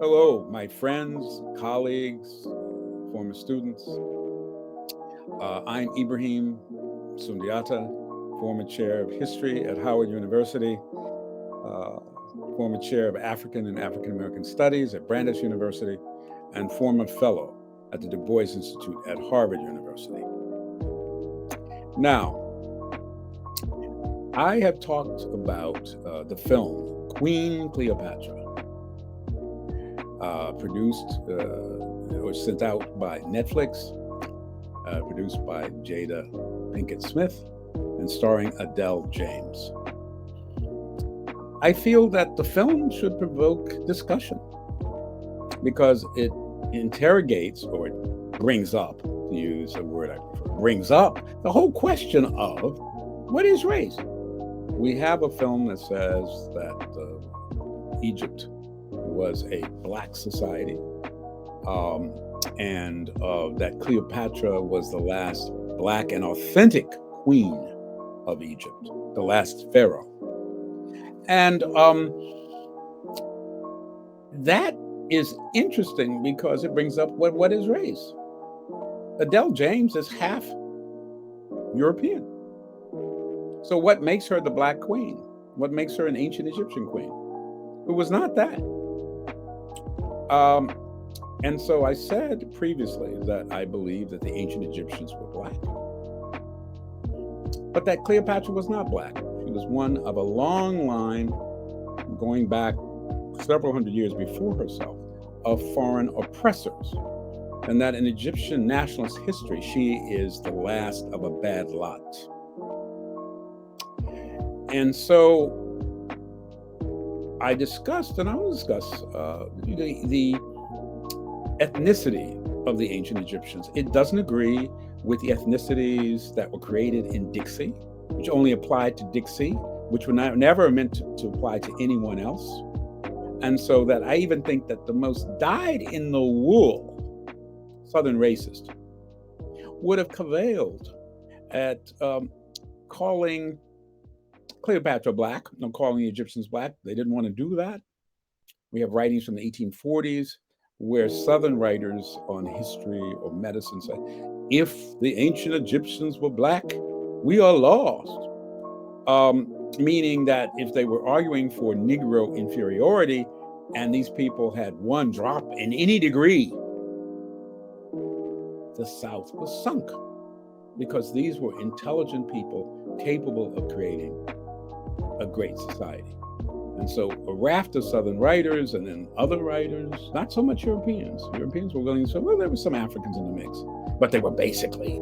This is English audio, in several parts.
Hello, my friends, colleagues, former students. I'm Ibrahim Sundiata, former chair of history at Howard University, uh, former chair of African and African American Studies at Brandeis University, and former fellow at the Du Bois Institute at Harvard University. Now, I have talked about the film Queen Cleopatra, produced or sent out by Netflix, produced by Jada Pinkett Smith, and starring Adele James. I feel that the film should provoke discussion because it interrogates or it brings up, to use a word I prefer, brings up the whole question of what is race? We have a film that says that Egypt was a black society, and that Cleopatra was the last black and authentic queen of Egypt, the last pharaoh. And that is interesting because it brings up what is race. Adele James is half European. So what makes her the black queen? What makes her an ancient Egyptian queen? Who was not that. And so I said previously that I believe that the ancient Egyptians were black, but that Cleopatra was not black. She was one of a long line going back several hundred years before herself of foreign oppressors, and that in Egyptian nationalist history, she is the last of a bad lot. And so I discussed, and I will discuss the ethnicity of the ancient Egyptians. It doesn't agree with the ethnicities that were created in Dixie, which only applied to Dixie, which were never meant to apply to anyone else. And so that I even think that the most dyed-in-the-wool Southern racist would have cavilled at calling Cleopatra black, no, calling the Egyptians black. They didn't want to do that. We have writings from the 1840s where Southern writers on history or medicine say, if the ancient Egyptians were black, we are lost. Meaning that if they were arguing for Negro inferiority and these people had one drop in any degree, the South was sunk because these were intelligent people capable of creating a great society. And so a raft of Southern writers and then other writers, not so much Europeans. Europeans were willing to say, well, there were some Africans in the mix, but they were basically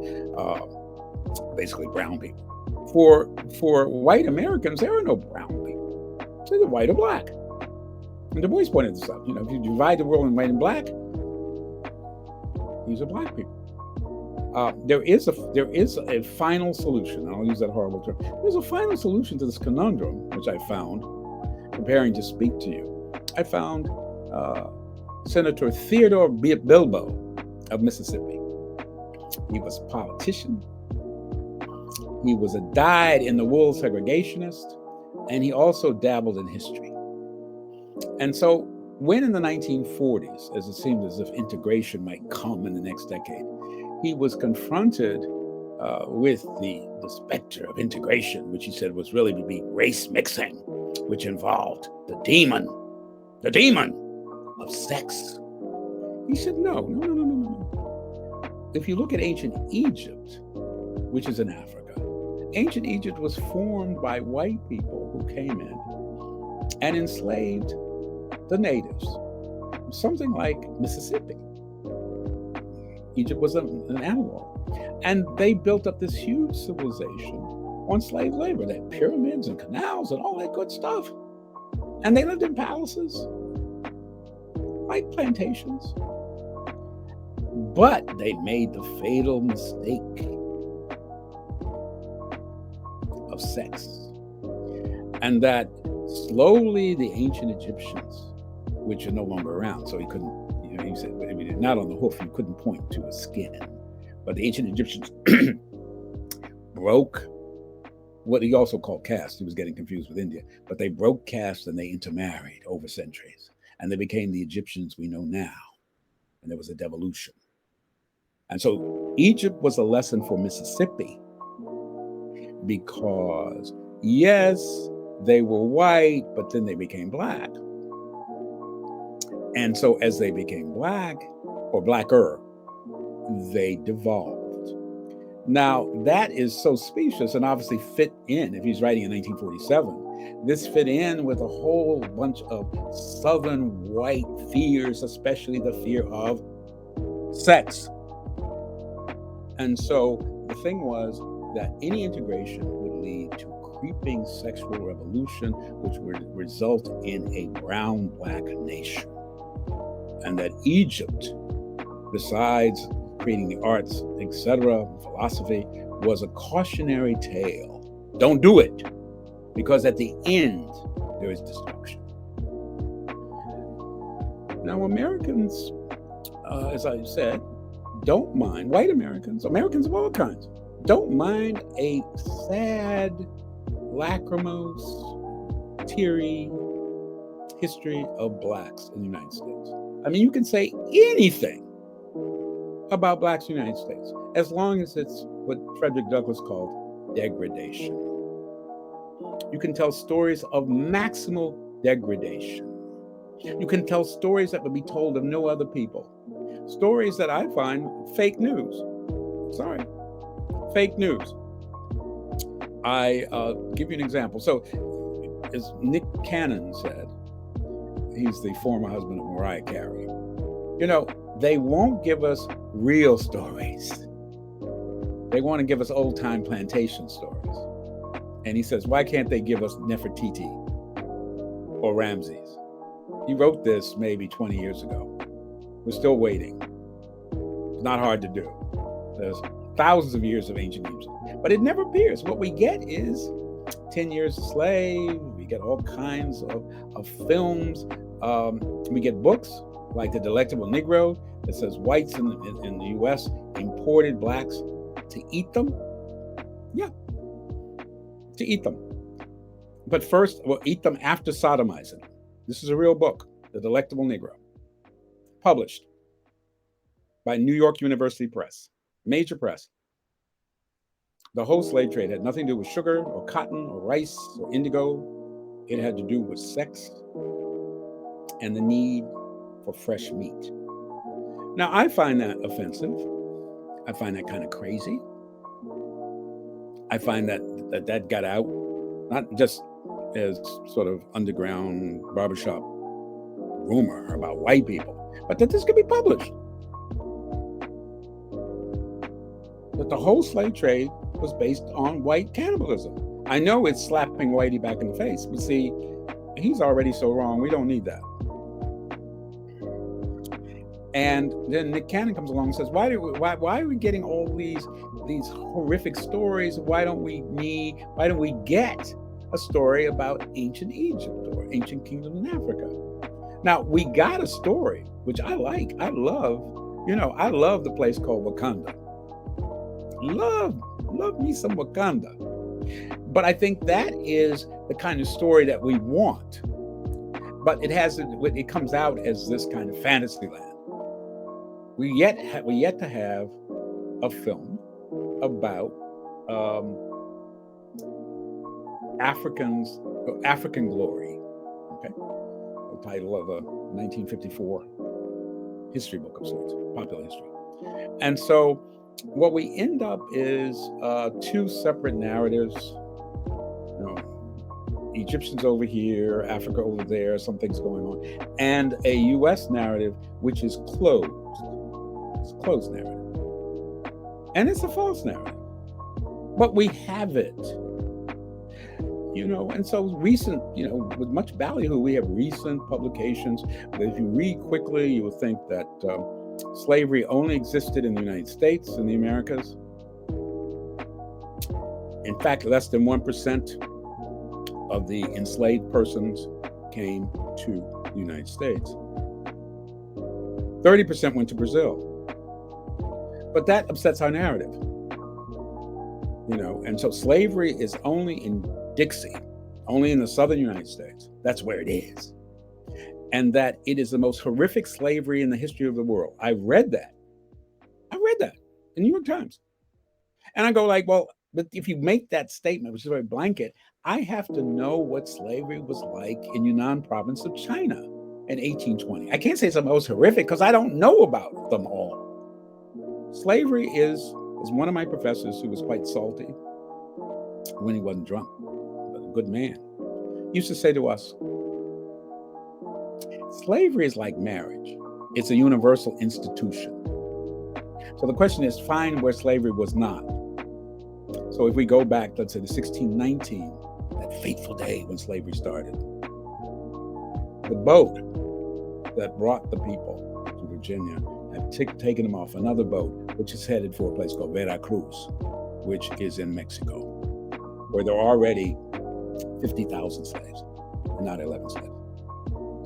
brown people. For white Americans, there are no brown people. They're either white or black. And Du Bois pointed this out. If you divide the world in white and black, these are black people. There is a final solution. I'll use that horrible term. There's a final solution to this conundrum, which I found preparing to speak to you. I found Senator Theodore Bilbo of Mississippi. He was a politician. He was a dyed-in-the-wool segregationist, and he also dabbled in history. And so when in the 1940s, as it seemed as if integration might come in the next decade, he was confronted with the specter of integration, which he said was really to be race mixing, which involved the demon of sex. He said, no. If you look at ancient Egypt, which is in Africa, ancient Egypt was formed by white people who came in and enslaved the natives, something like Mississippi. Egypt was an analog. And they built up this huge civilization on slave labor. They had pyramids and canals and all that good stuff. And they lived in palaces, like plantations. But they made the fatal mistake of sex. And that slowly the ancient Egyptians, which are no longer around, so he couldn't, he said, not on the hoof, you couldn't point to a skin. But the ancient Egyptians broke what he also called caste. He was getting confused with India. But they broke caste and they intermarried over centuries. and they became the Egyptians we know now. And there was a devolution. And so Egypt was a lesson for Mississippi because, yes, they were white, but then they became black. And so as they became black, or blacker, they devolved. Now, that is so specious and obviously fit in, if he's writing in 1947, this fit in with a whole bunch of Southern white fears, especially the fear of sex. And so the thing was that any integration would lead to creeping sexual revolution, which would result in a brown-black nation. And that Egypt, besides creating the arts, etc., philosophy, was a cautionary tale. Don't do it, because at the end, there is destruction. Now, Americans, as I said, don't mind, white Americans, Americans of all kinds, don't mind a sad, lachrymose, teary history of blacks in the United States. I mean, you can say anything about blacks in the United States, as long as it's what Frederick Douglass called degradation. You can tell stories of maximal degradation. You can tell stories that would be told of no other people. Stories that I find fake news. Sorry, fake news. I give you an example. So, as Nick Cannon said, he's the former husband of Mariah Carey. You know, they won't give us real stories. They want to give us old-time plantation stories. And he says, why can't they give us Nefertiti or Ramses? He wrote this maybe 20 years ago. We're still waiting. It's not hard to do. There's thousands of years of ancient Egypt, but it never appears. What we get is 10 Years a Slave. We get all kinds of films. We get books like The Delectable Negro that says whites in the U.S. imported blacks to eat them. Yeah, to eat them. But first, we'll eat them after sodomizing. This is a real book, The Delectable Negro, published by New York University Press, major press. The whole slave trade had nothing to do with sugar or cotton or rice or indigo. It had to do with sex and the need for fresh meat. Now, I find that offensive. I find that kind of crazy. I find that got out, not just as sort of underground barbershop rumor about white people, but that this could be published. That the whole slave trade was based on white cannibalism. I know it's slapping Whitey back in the face, but see, he's already so wrong. We don't need that. And then Nick Cannon comes along and says, why are we getting all these horrific stories? Why don't we get a story about ancient Egypt or ancient kingdom in Africa? Now, we got a story, which I like. I love the place called Wakanda. Love me some Wakanda. But I think that is the kind of story that we want. But it comes out as this kind of fantasy land. We yet to have a film about African glory. Okay, the title of a 1954 history book of sorts, popular history. And so what we end up is two separate narratives. Egyptians over here, Africa over there, something's going on, and a U.S. narrative which is closed. It's a closed narrative, and it's a false narrative, but we have it. And so recent, with much ballyhoo, we have recent publications. But if you read quickly, you will think that slavery only existed in the United States, in the Americas. In fact, less than 1% of the enslaved persons came to the United States. 30% went to Brazil. But that upsets our narrative. And so slavery is only in Dixie, only in the southern United States. That's where it is. and that it is the most horrific slavery in the history of the world. I read that. In the New York Times. And I go like, well, but if you make that statement, which is very blanket, I have to know what slavery was like in Yunnan province of China in 1820. I can't say it's the most horrific because I don't know about them all. Slavery is, as one of my professors who was quite salty when he wasn't drunk, but a good man, used to say to us, slavery is like marriage. It's a universal institution. So the question is, find where slavery was not. So if we go back, let's say to 1619, that fateful day when slavery started, the boat that brought the people to Virginia had taken them off another boat, which is headed for a place called Veracruz, which is in Mexico, where there are already 50,000 slaves and not 11 slaves.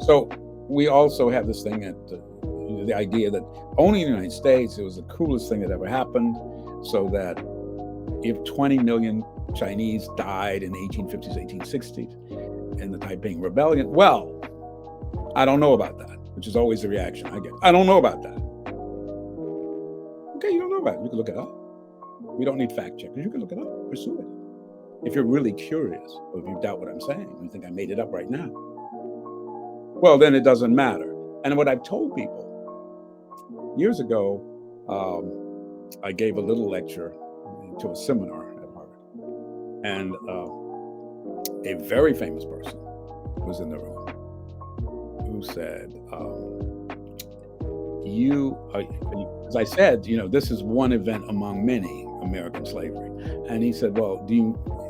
So we also have this thing that the idea that only in the United States, it was the cruelest thing that ever happened, so that if 20 million Chinese died in the 1850s, 1860s in the Taiping Rebellion, well, I don't know about that, which is always the reaction I get. I don't know about that. Okay, you don't know about it. You can look it up. We don't need fact checkers. You can look it up, pursue it. If you're really curious, or if you doubt what I'm saying, you think I made it up right now, well, then it doesn't matter. And what I've told people, years ago, I gave a little lecture to a seminar at Harvard, and a very famous person was in the room who said, as I said, this is one event among many, American slavery. And he said, well,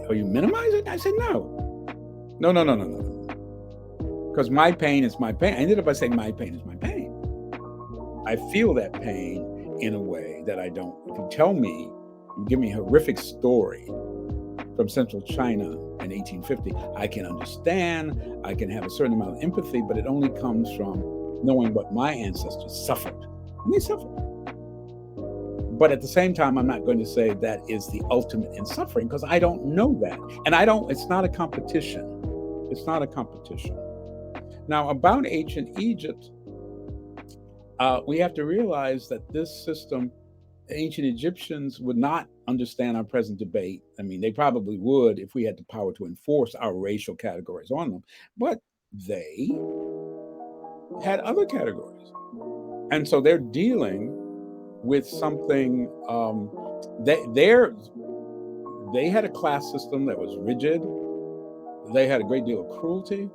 are you minimizing? I said, no. Because my pain is my pain. I ended up by saying my pain is my pain. I feel that pain in a way that I don't. If you tell me, you give me a horrific story from central China in 1850, I can understand, I can have a certain amount of empathy, but it only comes from knowing what my ancestors suffered. And they suffered. But at the same time, I'm not going to say that is the ultimate in suffering, because I don't know that. And it's not a competition. It's not a competition. Now, about ancient Egypt, we have to realize that this system, ancient Egyptians would not understand our present debate. I mean, they probably would if we had the power to enforce our racial categories on them, but they had other categories. And so they're dealing with something, they had a class system that was rigid. They had a great deal of cruelty.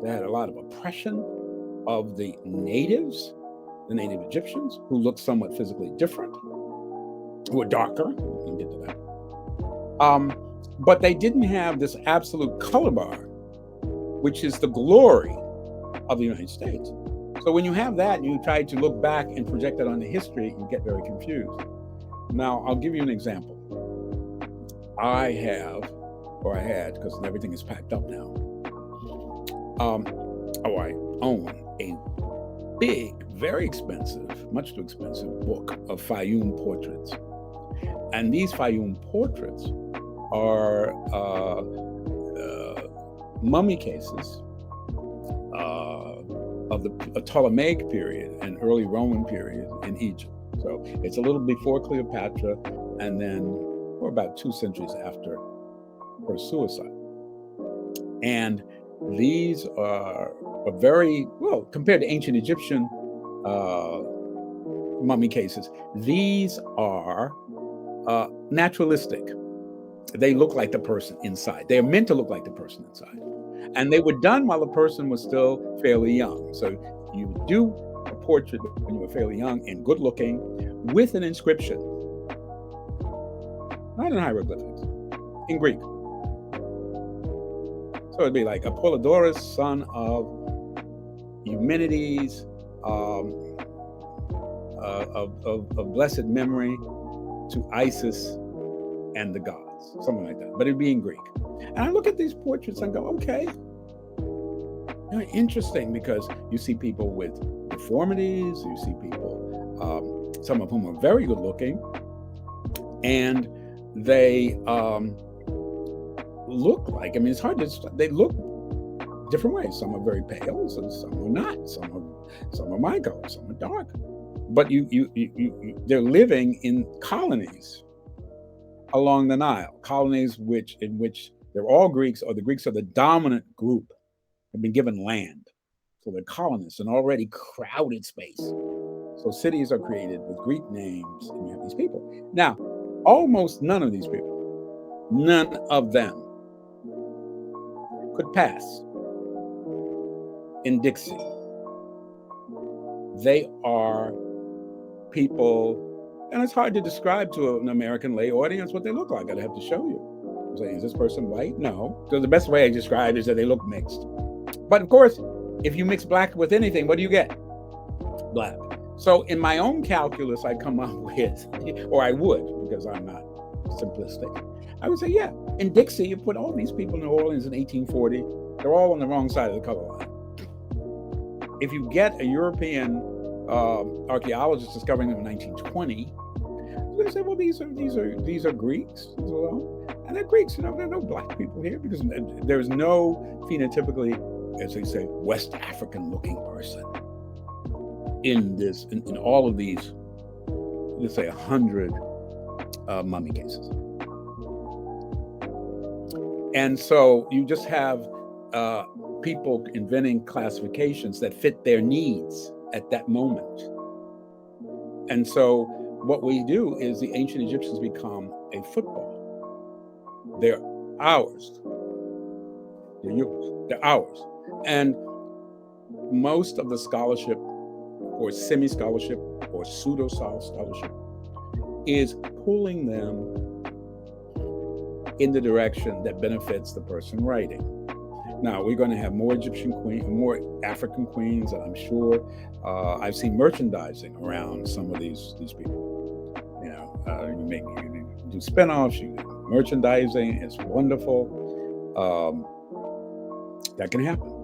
They had a lot of oppression of the natives, the native Egyptians, who looked somewhat physically different, who were darker. We'll get to that. But they didn't have this absolute color bar, which is the glory of the United States. So when you have that and you try to look back and project that on the history, you get very confused. Now, I'll give you an example. I had, because everything is packed up now, I own a big, very expensive, much too expensive book of Fayum portraits. And these Fayum portraits are mummy cases of the Ptolemaic period and early Roman period in Egypt. So it's a little before Cleopatra, and then or about 2 centuries after her suicide. And these are very, well, compared to ancient Egyptian mummy cases, these are naturalistic. They look like the person inside. They are meant to look like the person inside. And they were done while the person was still fairly young. So you do a portrait when you were fairly young and good looking with an inscription. Not in hieroglyphics, in Greek. So it'd be like Apollodorus, son of Eumenides, of blessed memory, to Isis and the gods, something like that. But it'd be in Greek. And I look at these portraits and go, okay, interesting, because you see people with deformities, you see people, some of whom are very good looking, and they look like, I mean, it's hard to, they look different ways. Some are very pale, and some are not. Some are my color, some are dark. But they're living in colonies along the Nile, colonies in which they're all Greeks, or the Greeks are the dominant group, have been given land. So they're colonists in already crowded space. So cities are created with Greek names, and you have these people. Now, almost none of these people, none of them could pass in Dixie. They are people, and it's hard to describe to an American lay audience what they look like. I'd have to show you. I'm saying, is this person white? No. So the best way I describe it is that they look mixed. But of course, if you mix black with anything, what do you get? Black. So in my own calculus, I come up with, or I would, because I'm not simplistic, I would say, yeah, in Dixie, you put all these people in New Orleans in 1840, they're all on the wrong side of the color line. If you get a European archaeologist discovering them in 1920, you're going to say, well, these are Greeks, and they're Greeks. There are no black people here, because there's no phenotypically, as they say, West African-looking person in all of these, let's say, 100 mummy cases. And so you just have people inventing classifications that fit their needs at that moment. And so what we do is the ancient Egyptians become a football. They're ours. They're yours. They're ours. And most of the scholarship, or semi-scholarship, or pseudo-scholarship, is pulling them in the direction that benefits the person writing. Now, we're going to have more Egyptian queens, more African queens, and I'm sure I've seen merchandising around some of these people. You know, you do spinoffs, you do merchandising. It's wonderful. That can happen.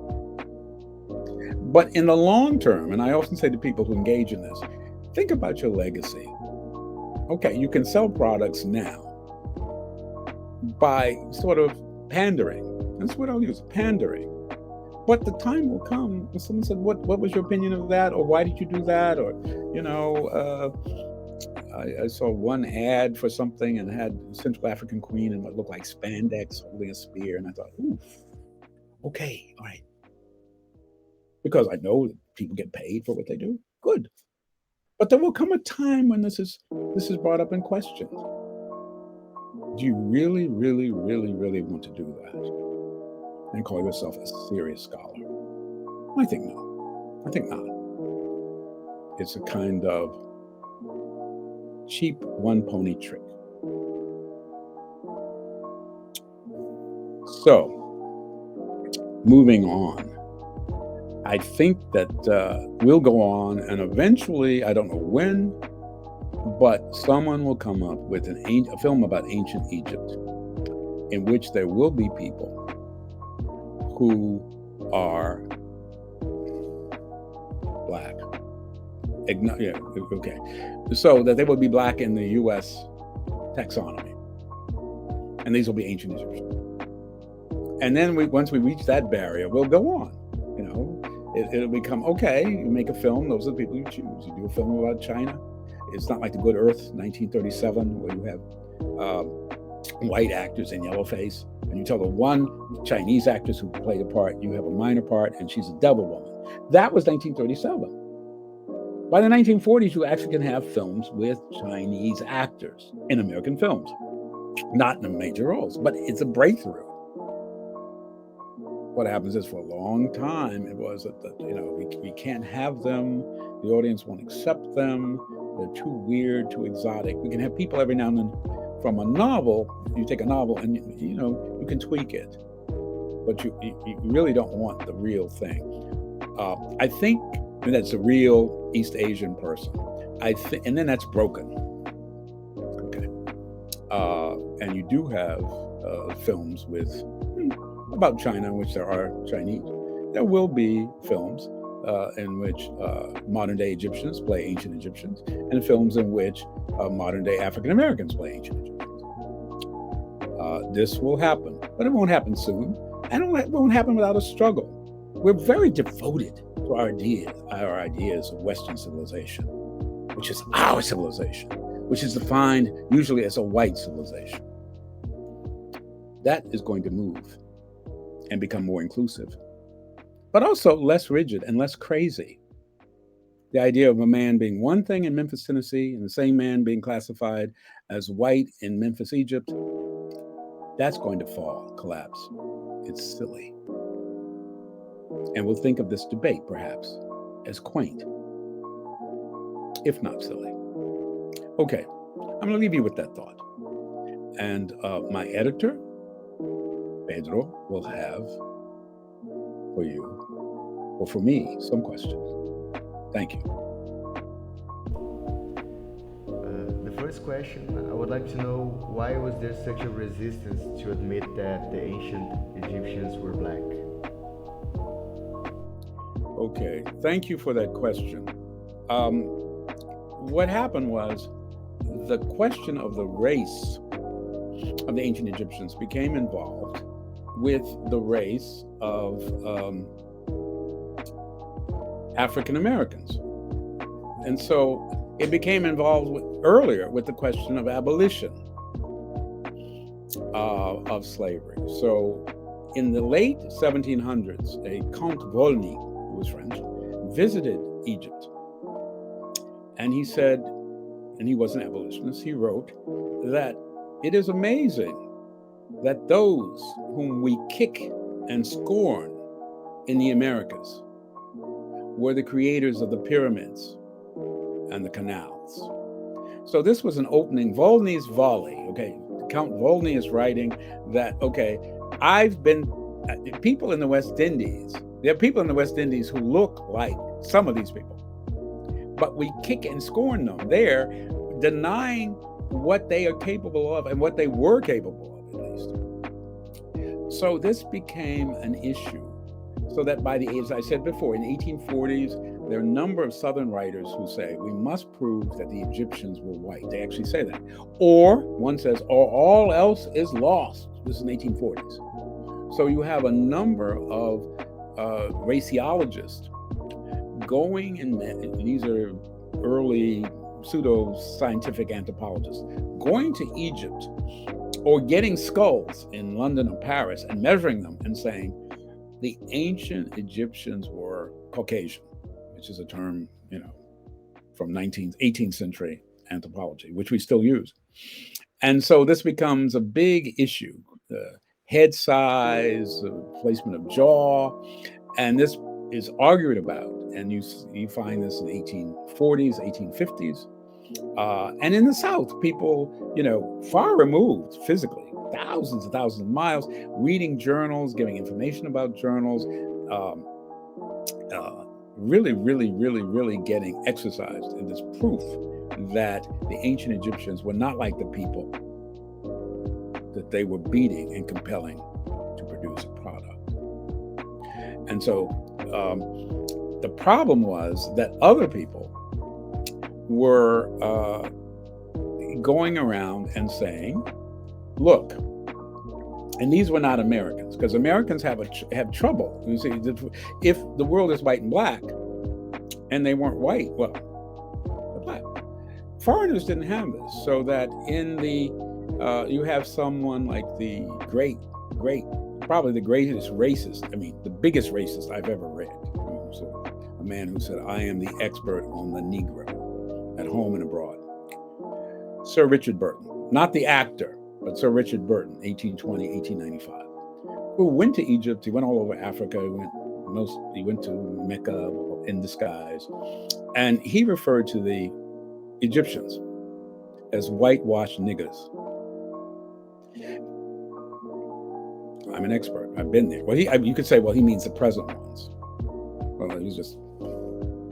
But in the long term, and I often say to people who engage in this, think about your legacy. Okay, you can sell products now by sort of pandering. That's what I'll use, pandering. But the time will come when someone said, what was your opinion of that? Or why did you do that? Or, I saw one ad for something and had a Central African queen in what looked like spandex holding a spear. And I thought, ooh, okay, all right. Because I know that people get paid for what they do. Good. But there will come a time when this is brought up in question. Do you really, really, really, really want to do that and call yourself a serious scholar? I think no. I think not. It's a kind of cheap one-pony trick. So, moving on. I think that we'll go on, and eventually, I don't know when, but someone will come up with a film about ancient Egypt in which there will be people who are black. Yeah, okay. So that they will be black in the U.S. taxonomy. And these will be ancient Egyptians. And then once we reach that barrier, we'll go on. You know, it'll become, okay, you make a film, those are the people you choose. You do a film about China. It's not like The Good Earth, 1937, where you have white actors in yellowface, and you tell the one Chinese actress who played a part, you have a minor part, and she's a devil woman. That was 1937. By the 1940s, you actually can have films with Chinese actors in American films, not in the major roles, but it's a breakthrough. What happens is, for a long time, it was that we can't have them. The audience won't accept them. They're too weird, too exotic. We can have people every now and then from a novel. You take a novel and you can tweak it, but you really don't want the real thing. I think that's a real East Asian person. And then that's broken. Okay, and you do have films about China, in which there are Chinese. There will be films in which modern-day Egyptians play ancient Egyptians, and films in which modern-day African Americans play ancient Egyptians. This will happen, but it won't happen soon. it won't happen without a struggle. We're very devoted to our ideas of Western civilization, which is our civilization, which is defined usually as a white civilization. That is going to move and become more inclusive, but also less rigid and less crazy. The idea of a man being one thing in Memphis, Tennessee, and the same man being classified as white in Memphis, Egypt, that's going to collapse. It's silly. And we'll think of this debate, perhaps, as quaint, if not silly. Okay, I'm going to leave you with that thought. And my editor, Pedro, will have for you, or for me, some questions. Thank you. The first question, I would like to know, why was there such a resistance to admit that the ancient Egyptians were black? Okay, thank you for that question. What happened was the question of the race of the ancient Egyptians became involved with the race of African Americans. And so it became involved earlier with the question of abolition of slavery. So in the late 1700s, a Count Volney, who was French, visited Egypt. And he said, and he was an abolitionist, he wrote that it is amazing that those whom we kick and scorn in the Americas were the creators of the pyramids and the canals. So this was an opening, Volney's volley. Okay, Count Volney is writing that, okay, people in the West Indies, there are people in the West Indies who look like some of these people, but we kick and scorn them. They're denying what they are capable of and what they were capable of, at least. So this became an issue. So that by the age, as I said before, in the 1840s, there are a number of Southern writers who say, we must prove that the Egyptians were white. They actually say that. Or one says, or all else is lost. This is in the 1840s. So you have a number of raciologists going, and these are early pseudo-scientific anthropologists, going to Egypt or getting skulls in London or Paris and measuring them and saying, the ancient Egyptians were Caucasian, which is a term, from 18th century anthropology, which we still use. And so this becomes a big issue, head size, placement of jaw, and this is argued about. And you find this in the 1840s, 1850s. And in the South, people, far removed physically, thousands and thousands of miles, reading journals, giving information about journals, really, really, really, really getting exercised in this proof that the ancient Egyptians were not like the people that they were beating and compelling to produce a product. And so the problem was that other people were going around and saying, look, and these were not Americans, because Americans have trouble. You see, if the world is white and black, and they weren't white, well, they're black. Foreigners didn't have this, so that in the you have someone like the probably the greatest racist, the biggest racist I've ever read. So a man who said, "I am the expert on the Negro, at home and abroad." Sir Richard Burton, not the actor, but Sir Richard Burton, 1820, 1895, who went to Egypt. He went all over Africa. He went to Mecca in disguise. And he referred to the Egyptians as whitewashed niggers. I'm an expert. I've been there. Well, you could say, well, he means the present ones. Well,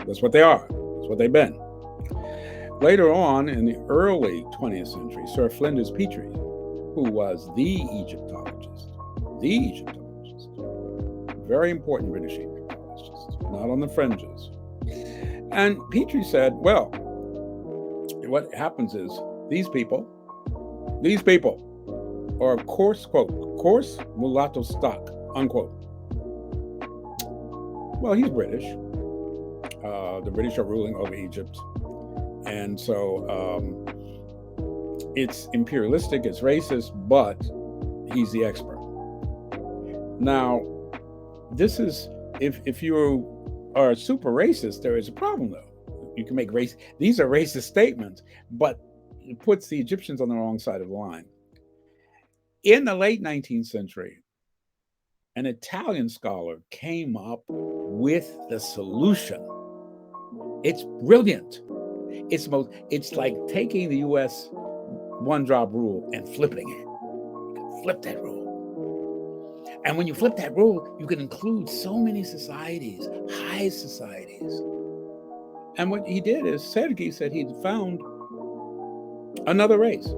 that's what they are. That's what they've been. Later on, in the early 20th century, Sir Flinders Petrie, who was the Egyptologist, very important British Egyptologist, not on the fringes. And Petrie said, well, what happens is these people are, of course, quote, coarse mulatto stock unquote. Well, he's British. The British are ruling over Egypt. And so it's imperialistic, it's racist, but he's the expert. Now, this is, if you are super racist, there is a problem though. You can make these are racist statements, but it puts the Egyptians on the wrong side of the line. In the late 19th century, an Italian scholar came up with the solution. It's brilliant. It's like taking the US one drop rule and flipping it. You can flip that rule. And when you flip that rule, you can include so many societies, high societies. And what he did is, Sergi said he'd found another race.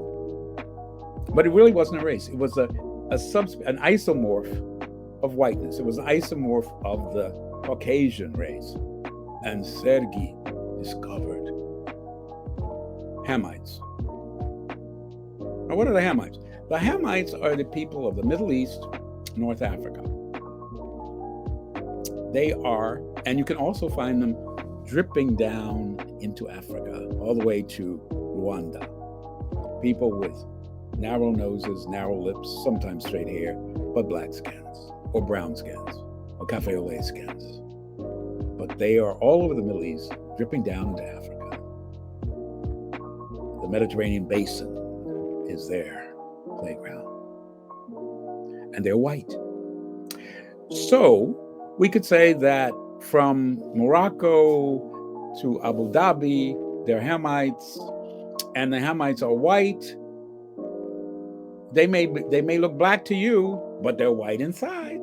But it really wasn't a race. It was an isomorph of whiteness. It was an isomorph of the Caucasian race. And Sergi discovered Hamites. Now, what are the Hamites? The Hamites are the people of the Middle East, North Africa. They are, and you can also find them dripping down into Africa, all the way to Rwanda. People with narrow noses, narrow lips, sometimes straight hair, but black skins, or brown skins, or cafe au lait skins. But they are all over the Middle East, dripping down into Africa. The Mediterranean basin is their playground. And they're white. So we could say that from Morocco to Abu Dhabi, they're Hamites, and the Hamites are white. They may look black to you, but they're white inside.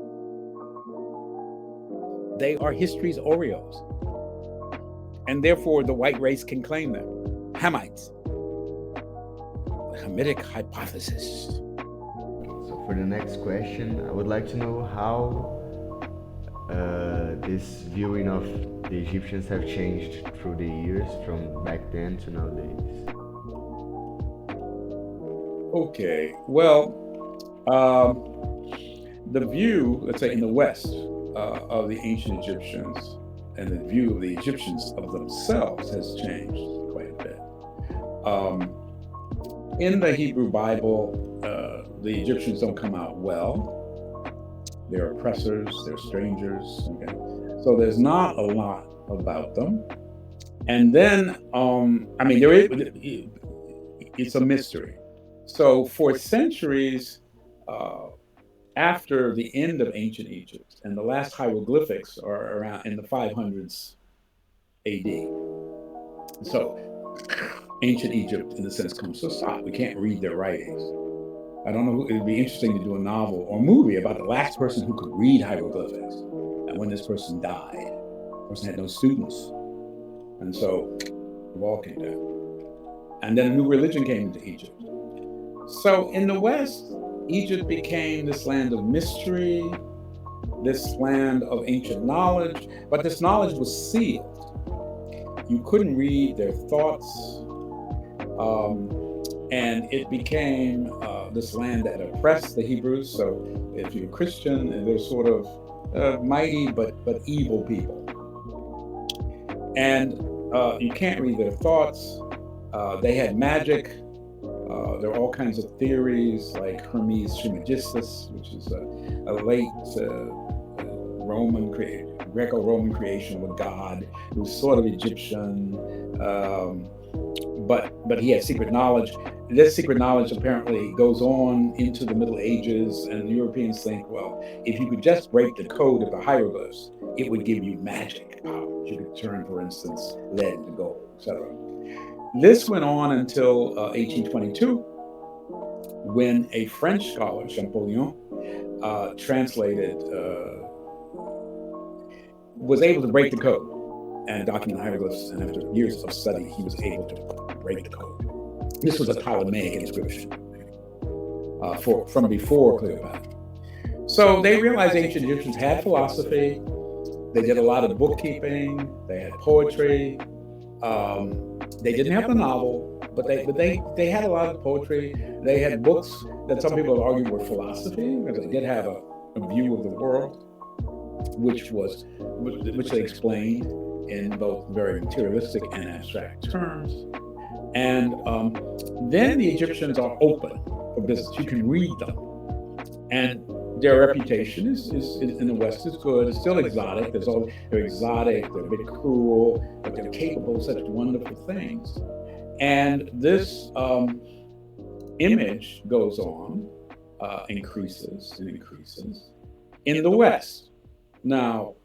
They are history's Oreos. And therefore, the white race can claim them. Hamites. The Hamitic hypothesis. So for the next question, I would like to know how this viewing of the Egyptians have changed through the years, from back then to nowadays. Okay, well, the view, let's say in the West, of the ancient Egyptians and the view of the Egyptians of themselves has changed quite a bit. In the Hebrew Bible, the Egyptians don't come out well. They're oppressors, they're strangers. Okay, so there's not a lot about them. And then, it's a mystery. So for centuries after the end of ancient Egypt, and the last hieroglyphics are around in the 500s AD. So ancient Egypt, in a sense, comes to a stop. We can't read their writings. I don't know, it'd be interesting to do a novel or movie about the last person who could read hieroglyphics. And when this person died, the person had no students. And so the wall came down. And then a new religion came into Egypt. So in the West, Egypt became this land of mystery, this land of ancient knowledge, but this knowledge was sealed. You couldn't read their thoughts, and it became this land that oppressed the Hebrews. So if you're Christian, they're sort of mighty but evil people. And you can't read their thoughts. They had magic. There are all kinds of theories like Hermes Trismegistus, which is a late Greco-Roman creation of a god who was sort of Egyptian, but he had secret knowledge. This secret knowledge apparently goes on into the Middle Ages, and Europeans think, well, if you could just break the code of the hieroglyphs, it would give you magic powers. You could turn, for instance, lead into gold, etc. This went on until 1822, when a French scholar, Champollion, was able to break the code and document hieroglyphs, and after years of study, he was able to break the code. This was a Ptolemaic inscription from before Cleopatra. So they realized ancient Egyptians had philosophy. They did a lot of bookkeeping. They had poetry. They didn't have the novel, but they had a lot of poetry. They had books that some people argue were philosophy, because they did have a a view of the world, which they explained in both very materialistic and abstract terms. And then the Egyptians are open for business. You can read them, and their reputation is in the West is good. It's still exotic. They're exotic. They're a bit cruel, but they're capable of such wonderful things. And this image goes on, increases and increases in the West. Now,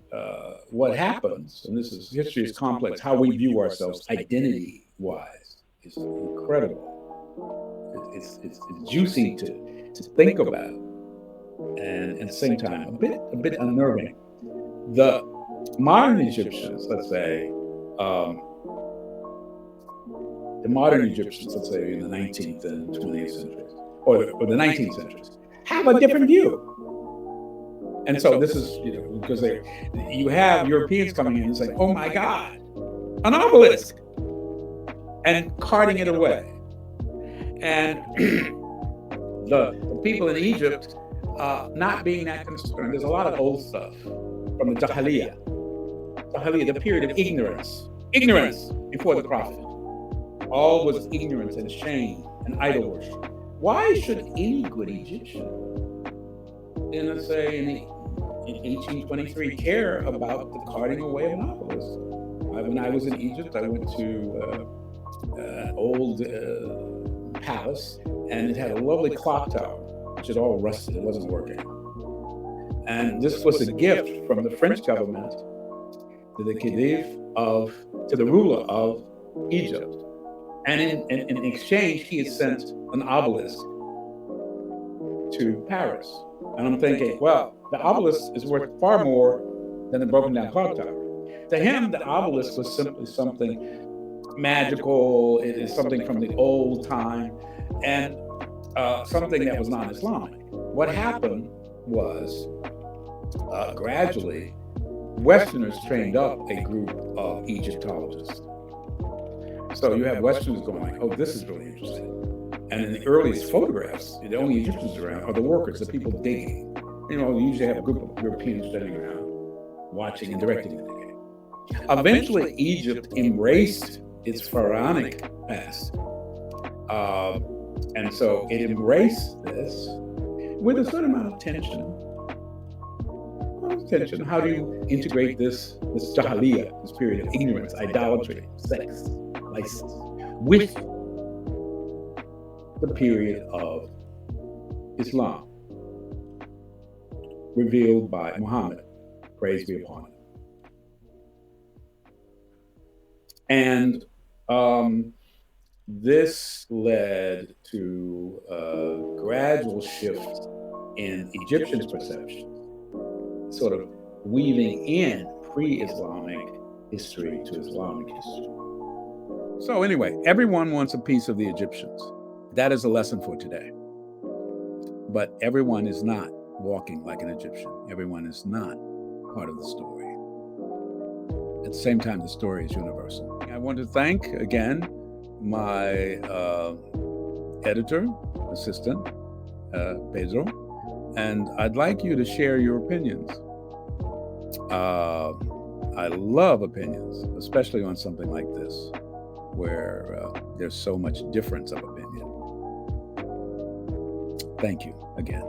what happens, and this is history is complex, how we view ourselves identity wise is incredible. It's juicy to think about, and at the same time, a bit unnerving. The modern Egyptians, let's say, in the 19th and 20th centuries, or the 19th centuries, have a different view. And so this is, because you have Europeans coming in and saying, "Oh my God, an obelisk," and carting it away. And the people in Egypt not being that concerned. There's a lot of old stuff from the Jahiliyyah, the period of ignorance before the Prophet. All was ignorance and shame and idol worship. Why should any good Egyptian, let's say in 1823, care about the carting away of an obelisk? When I was in Egypt, I went to an old palace, and it had a lovely clock tower, which had all rusted. It wasn't working. And this was a gift from the French government to the to the ruler of Egypt. And in exchange, he had sent an obelisk to Paris. And I'm thinking, well, the obelisk is worth far more than the broken down clock tower. To him, the obelisk was simply something magical. It is something from the old time, and something that was non-Islamic. What happened was, gradually, Westerners trained up a group of Egyptologists. So you have Westerners going like, "Oh, this is really interesting." And in the earliest photographs, the only Egyptians around are the workers, the people digging. You usually have a group of Europeans standing around watching and directing the digging. Eventually, Egypt embraced its pharaonic past. And so it embraced this with a certain amount of tension. How do you integrate this Jahiliyyah, this period of ignorance, idolatry, sex, license, with the period of Islam, revealed by Muhammad, praise be upon him? And this led to a gradual shift in Egyptians' perceptions, sort of weaving in pre-Islamic history to Islamic history. So anyway, everyone wants a piece of the Egyptians. That is a lesson for today. But everyone is not walking like an Egyptian. Everyone is not part of the story. At the same time, the story is universal. I want to thank, again, my editor, assistant, Pedro, and I'd like you to share your opinions. I love opinions, especially on something like this, where there's so much difference of opinion. Thank you again.